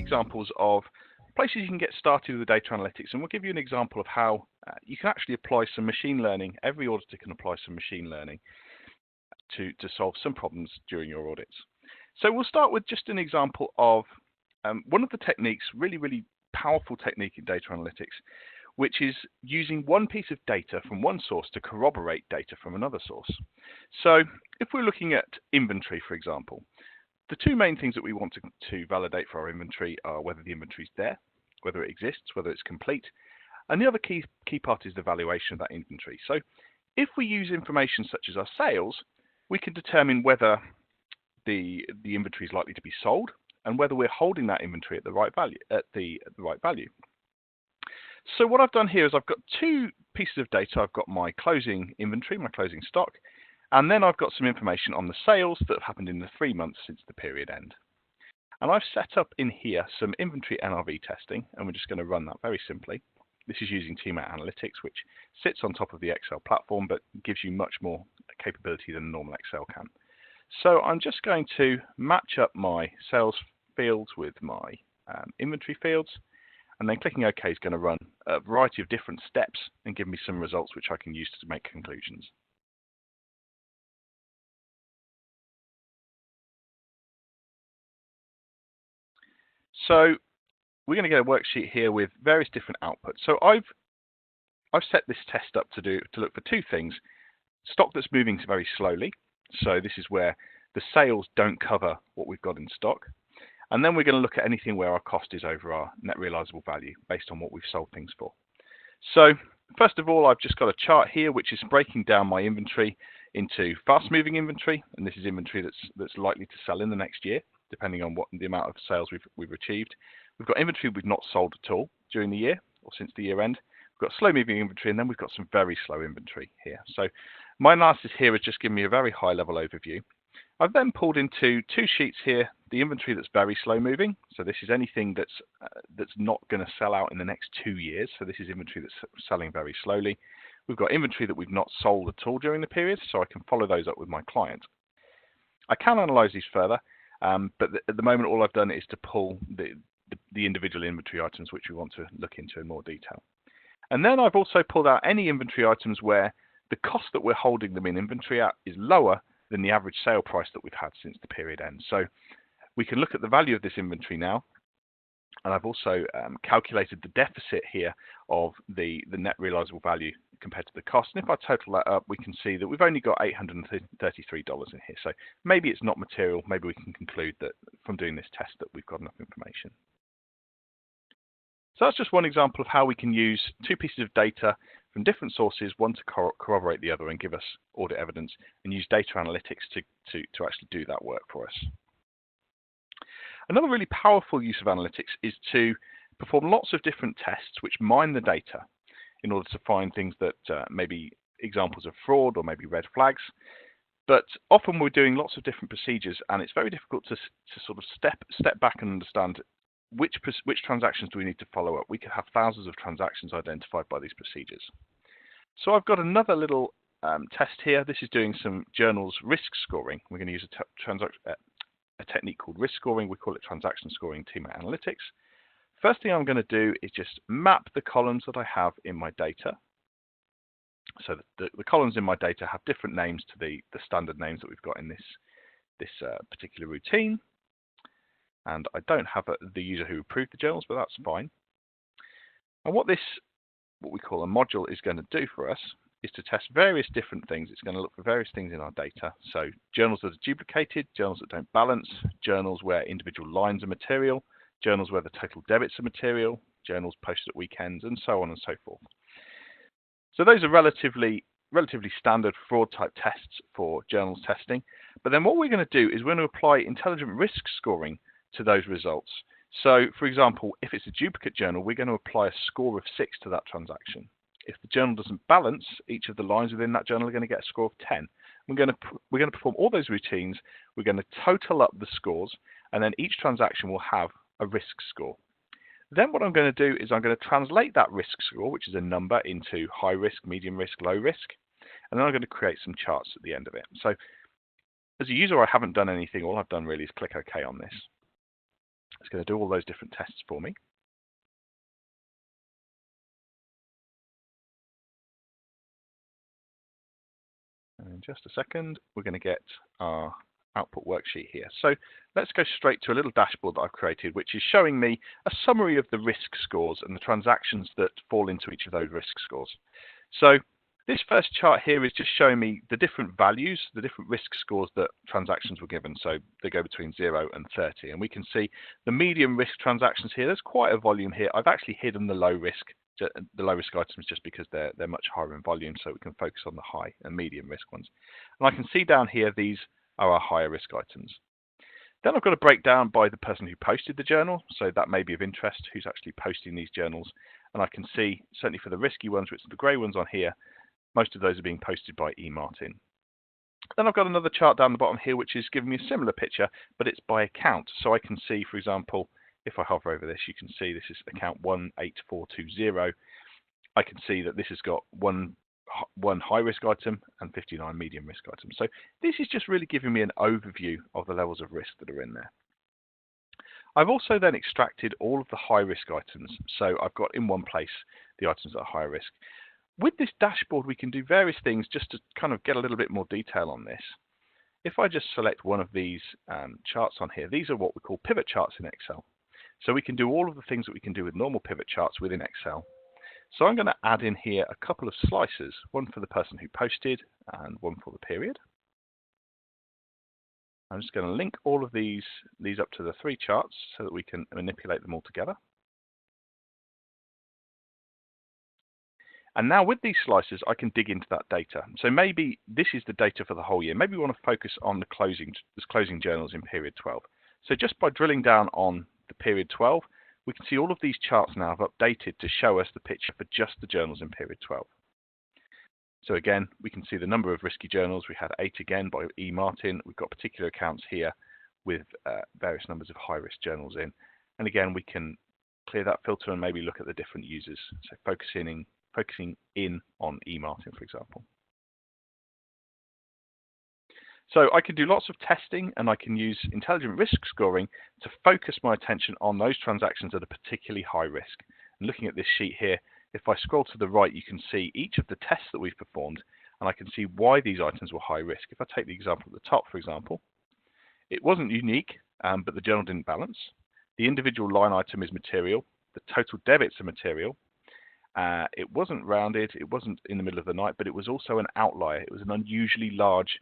examples of places you can get started with data analytics, and we'll give you an example of how you can actually apply some machine learning. Every auditor can apply some machine learning to solve some problems during your audits. So we'll start with just an example of one of the techniques, really powerful technique in data analytics, which is using one piece of data from one source to corroborate data from another source. So if we're looking at inventory, for example, the two main things that we want to validate for our inventory are whether the inventory is there, whether it exists, whether it's complete, and the other key part is the valuation of that inventory. So if we use information such as our sales, we can determine whether the inventory is likely to be sold and whether we're holding that inventory at the right value. So what I've done here is I've got two pieces of data. I've got my closing inventory, my closing stock, and then I've got some information on the sales that have happened in the 3 months since the period end. And I've set up in here some inventory NRV testing, and we're just going to run that very simply. This is using Teammate Analytics, which sits on top of the Excel platform, but gives you much more capability than normal Excel can. So I'm just going to match up my sales fields with my inventory fields, and then clicking OK is going to run a variety of different steps and give me some results which I can use to make conclusions. So we're going to get a worksheet here with various different outputs. So I've set this test up to look for two things: stock that's moving very slowly. So this is where the sales don't cover what we've got in stock. And then we're going to look at anything where our cost is over our net realizable value based on what we've sold things for. So first of all, I've just got a chart here which is breaking down my inventory into fast moving inventory, and this is inventory that's likely to sell in the next year, depending on what the amount of sales we've achieved. We've got inventory we've not sold at all during the year or since the year end. We've got slow moving inventory, and then we've got some very slow inventory here. So my analysis here has just given me a very high level overview. I've then pulled into two sheets here the inventory that's very slow moving. So this is anything that's not going to sell out in the next 2 years. So this is inventory that's selling very slowly. We've got inventory that we've not sold at all during the period, so I can follow those up with my client. I can analyze these further, but at the moment all I've done is to pull the individual inventory items which we want to look into in more detail. And then I've also pulled out any inventory items where the cost that we're holding them in inventory at is lower than the average sale price that we've had since the period end. So we can look at the value of this inventory now, and I've also calculated the deficit here of the net realizable value compared to the cost. And if I total that up, we can see that we've only got $833 in here. So maybe it's not material. Maybe we can conclude that from doing this test that we've got enough information. So that's just one example of how we can use two pieces of data from different sources, one to corroborate the other and give us audit evidence, and use data analytics to actually do that work for us. Another really powerful use of analytics is to perform lots of different tests which mine the data in order to find things that may be examples of fraud or maybe red flags. But often we're doing lots of different procedures, and it's very difficult to sort of step back and understand which transactions do we need to follow up. We could have thousands of transactions identified by these procedures. So I've got another little test here. This is doing some journals risk scoring. We're going to use a technique called risk scoring. We call it transaction scoring in Teammate Analytics. First thing I'm going to do is just map the columns that I have in my data. So the columns in my data have different names to the standard names that we've got in this particular routine. And I don't have the user who approved the journals, but that's fine. And what we call a module is going to do for us is to test various different things. It's going to look for various things in our data. So journals that are duplicated, journals that don't balance, journals where individual lines are material, journals where the total debits are material, journals posted at weekends, and so on and so forth. So those are relatively standard fraud type tests for journals testing. But then what we're going to do is we're going to apply intelligent risk scoring to those results. So for example, if it's a duplicate journal, we're going to apply a score of 6 to that transaction. If the journal doesn't balance, each of the lines within that journal are going to get a score of 10. We're going to perform all those routines. We're going to total up the scores, and then each transaction will have a risk score. Then what I'm going to do is I'm going to translate that risk score, which is a number, into high risk, medium risk, low risk, and then I'm going to create some charts at the end of it. So as a user, I haven't done anything. All I've done really is click OK on this. It's going to do all those different tests for me. And in just a second, we're going to get our output worksheet here. So let's go straight to a little dashboard that I've created, which is showing me a summary of the risk scores and the transactions that fall into each of those risk scores. So this first chart here is just showing me the different values, the different risk scores that transactions were given. So they go between 0 and 30. And we can see the medium risk transactions here. There's quite a volume here. I've actually hidden the low risk items just because they're much higher in volume, so we can focus on the high and medium risk ones. And I can see down here these are our higher risk items. Then I've got a breakdown by the person who posted the journal, so that may be of interest, who's actually posting these journals. And I can see, certainly for the risky ones, which are the grey ones on here, most of those are being posted by Martin. Then I've got another chart down the bottom here, which is giving me a similar picture, but it's by account. So I can see, for example, if I hover over this, you can see this is account 18420. I can see that this has got one high risk item and 59 medium risk items. So this is just really giving me an overview of the levels of risk that are in there. I've also then extracted all of the high risk items. So I've got in one place the items that are high risk. With this dashboard, we can do various things just to kind of get a little bit more detail on this. If I just select one of these charts on here, these are what we call pivot charts in Excel. So we can do all of the things that we can do with normal pivot charts within Excel. So I'm going to add in here a couple of slices, one for the person who posted and one for the period. I'm just going to link all of these up to the 3 charts so that we can manipulate them all together. And now with these slices, I can dig into that data. So maybe this is the data for the whole year. Maybe we want to focus on the closing journals in period 12. So just by drilling down on the period 12, we can see all of these charts now have updated to show us the picture for just the journals in period 12. So again, we can see the number of risky journals. We had 8 again by Martin. We've got particular accounts here with various numbers of high-risk journals in. And again, we can clear that filter and maybe look at the different users. So focusing in on Martin, for example. So I can do lots of testing, and I can use intelligent risk scoring to focus my attention on those transactions that are particularly high risk. And looking at this sheet here, if I scroll to the right, you can see each of the tests that we've performed, and I can see why these items were high risk. If I take the example at the top, for example, it wasn't unique, but the journal didn't balance. The individual line item is material. The total debits are material. It wasn't rounded. It wasn't in the middle of the night, but it was also an outlier. It was an unusually large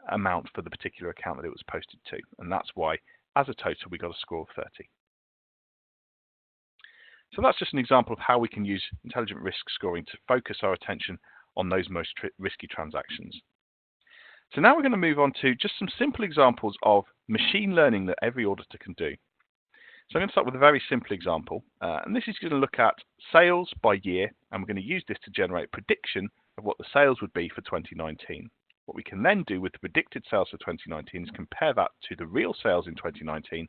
amount for the particular account that it was posted to. And that's why, as a total, we got a score of 30. So that's just an example of how we can use intelligent risk scoring to focus our attention on those most risky transactions. So now we're going to move on to just some simple examples of machine learning that every auditor can do. So I'm going to start with a very simple example, and this is going to look at sales by year, and we're going to use this to generate a prediction of what the sales would be for 2019. What we can then do with the predicted sales for 2019 is compare that to the real sales in 2019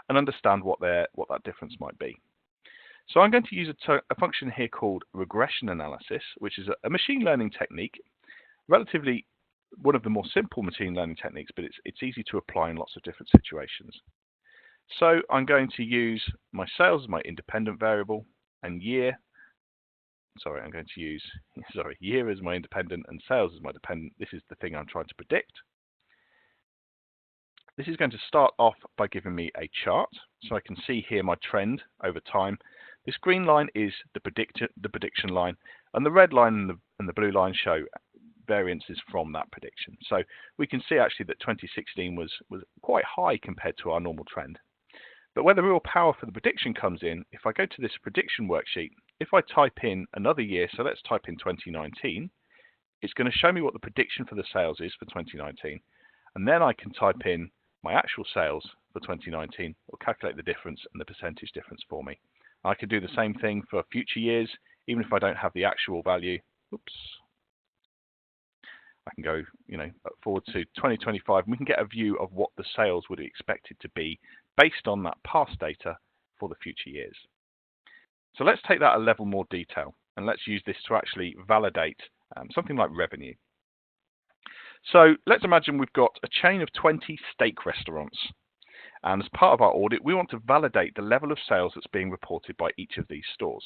and understand what that difference might be. So I'm going to use a function here called regression analysis, which is a machine learning technique, relatively one of the more simple machine learning techniques, but it's easy to apply in lots of different situations. So I'm going to use my sales as my independent variable and year as my independent and sales as my dependent. This is the thing I'm trying to predict. This is going to start off by giving me a chart. So I can see here my trend over time. This green line is the prediction line, and the red line and the blue line show variances from that prediction. So we can see actually that 2016 was quite high compared to our normal trend. But where the real power for the prediction comes in, if I go to this prediction worksheet, if I type in another year, so let's type in 2019, it's going to show me what the prediction for the sales is for 2019. And then I can type in my actual sales for 2019. It will calculate the difference and the percentage difference for me. I can do the same thing for future years, even if I don't have the actual value. Oops. I can go, forward to 2025, and we can get a view of what the sales would be expected to be based on that past data for the future years. So let's take that a level more detail, and let's use this to actually validate something like revenue. So let's imagine we've got a chain of 20 steak restaurants, And as part of our audit, we want to validate the level of sales that's being reported by each of these stores.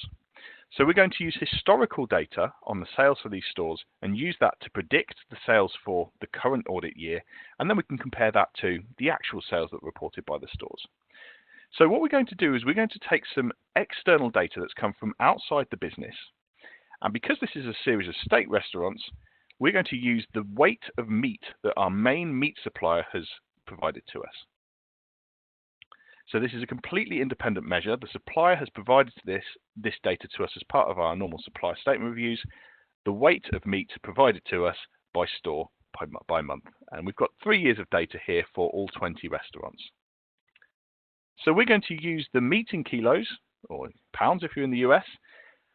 So we're going to use historical data on the sales for these stores and use that to predict the sales for the current audit year, and then we can compare that to the actual sales that were reported by the stores. So what we're going to do is we're going to take some external data that's come from outside the business, and because this is a series of steak restaurants, we're going to use the weight of meat that our main meat supplier has provided to us. So this is a completely independent measure. The supplier has provided this data to us as part of our normal supplier statement reviews, the weight of meat provided to us by store by month. And we've got 3 years of data here for all 20 restaurants. So we're going to use the meat in kilos, or pounds if you're in the US,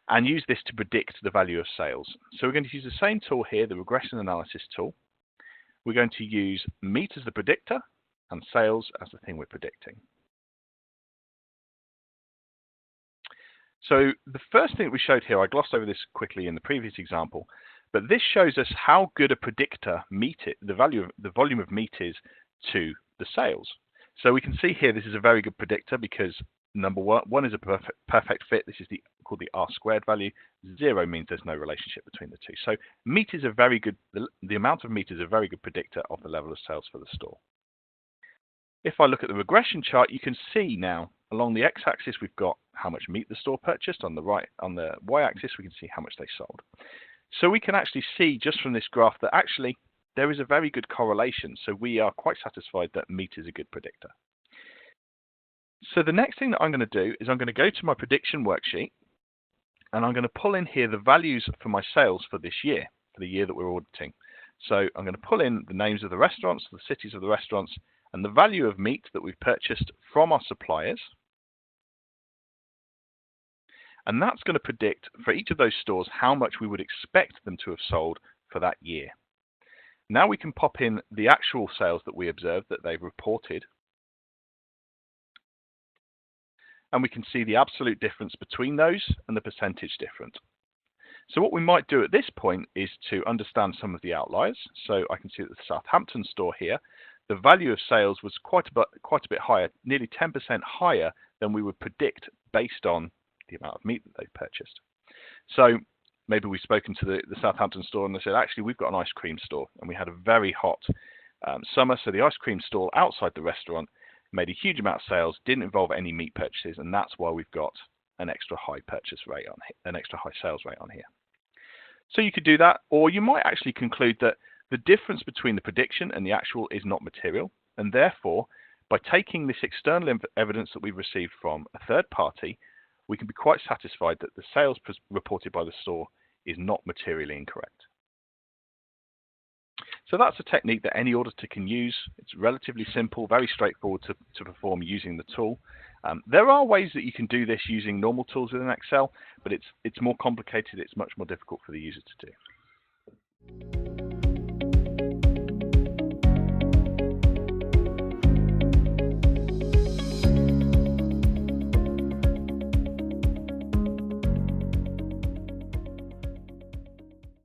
and use this to predict the value of sales. So we're going to use the same tool here, the regression analysis tool. We're going to use meat as the predictor and sales as the thing we're predicting. So the first thing that we showed here, I glossed over this quickly in the previous example, but this shows us how good a predictor the volume of meat is to the sales. So we can see here this is a very good predictor because number one is a perfect fit. This is called the R-squared value. 0 means there's no relationship between the two. So meat is a very good, the amount of meat is a very good predictor of the level of sales for the store. If I look at the regression chart, you can see now along the x-axis we've got how much meat the store purchased. On the y-axis we can see how much they sold. So we can actually see just from this graph that actually there is a very good correlation. So we are quite satisfied that meat is a good predictor. So the next thing that I'm going to do is I'm going to go to my prediction worksheet and I'm going to pull in here the values for my sales for this year, for the year that we're auditing. So I'm going to pull in the names of the restaurants, the cities of the restaurants, and the value of meat that we've purchased from our suppliers. And that's going to predict for each of those stores how much we would expect them to have sold for that year. Now we can pop in the actual sales that we observed that they've reported. And we can see the absolute difference between those and the percentage difference. So what we might do at this point is to understand some of the outliers. So I can see that the Southampton store here, the value of sales was quite a bit higher, nearly 10% higher than we would predict based on the amount of meat that they've purchased. So maybe we've spoken to the Southampton store and they said, actually, we've got an ice cream store and we had a very hot summer. So the ice cream stall outside the restaurant made a huge amount of sales, didn't involve any meat purchases, and that's why we've got an extra high sales rate on here. So you could do that, or you might actually conclude that the difference between the prediction and the actual is not material, and therefore, by taking this external evidence that we've received from a third party, we can be quite satisfied that the sales reported by the store is not materially incorrect. So that's a technique that any auditor can use. It's relatively simple, very straightforward to perform using the tool. There are ways that you can do this using normal tools within Excel, but it's more complicated. It's much more difficult for the user to do.